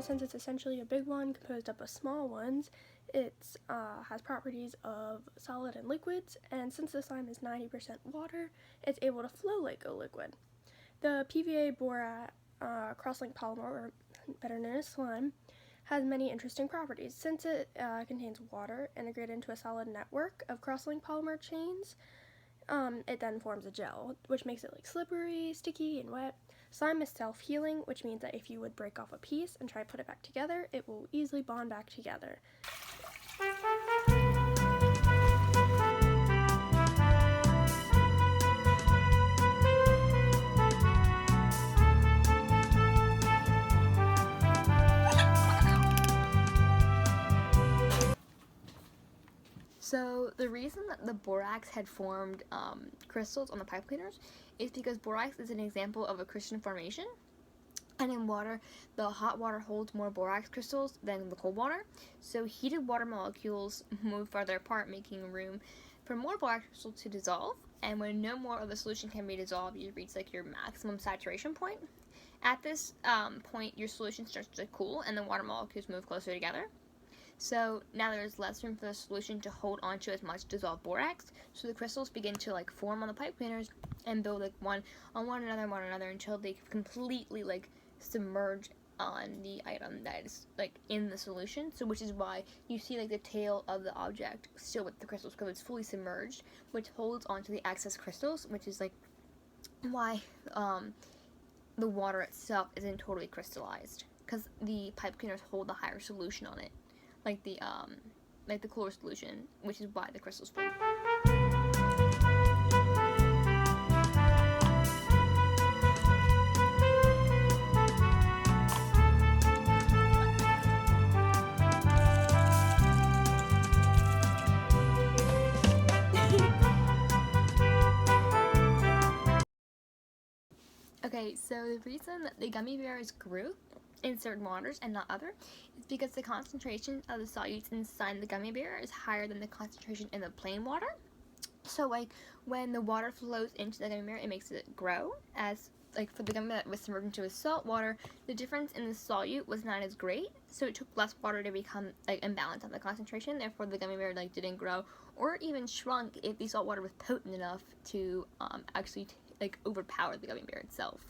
since it's essentially a big one composed up of small ones, it has properties of solid and liquids, and since the slime is 90% water, it's able to flow like a liquid. The PVA borax cross-linked polymer, or better known as slime, has many interesting properties. Since it contains water integrated into a solid network of cross-linked polymer chains, it then forms a gel, which makes it like slippery, sticky, and wet. Slime is self-healing, which means that if you would break off a piece and try to put it back together, it will easily bond back together. So the reason that the borax had formed crystals on the pipe cleaners is because borax is an example of a crystalline formation. And in water, the hot water holds more borax crystals than the cold water. So heated water molecules move farther apart, making room for more borax crystals to dissolve. And when no more of the solution can be dissolved, you reach like your maximum saturation point. At this point, your solution starts to cool and the water molecules move closer together. So now there's less room for the solution to hold onto as much dissolved borax, so the crystals begin to like form on the pipe cleaners and build like one another until they completely like submerge on the item that is like in the solution. So which is why you see like the tail of the object still with the crystals, because it's fully submerged, which holds onto the excess crystals, which is like why the water itself isn't totally crystallized, because the pipe cleaners hold the higher solution on it, like the cooler solution, which is why the crystals form. Okay, so the reason that the gummy bears grew in certain waters and not other is because the concentration of the solutes inside the gummy bear is higher than the concentration in the plain water. So like when the water flows into the gummy bear, it makes it grow. As like for the gummy bear that was submerged into salt water, the difference in the solute was not as great, so it took less water to become like imbalanced on the concentration. Therefore, the gummy bear like didn't grow or even shrunk if the salt water was potent enough to actually like overpower the gummy bear itself.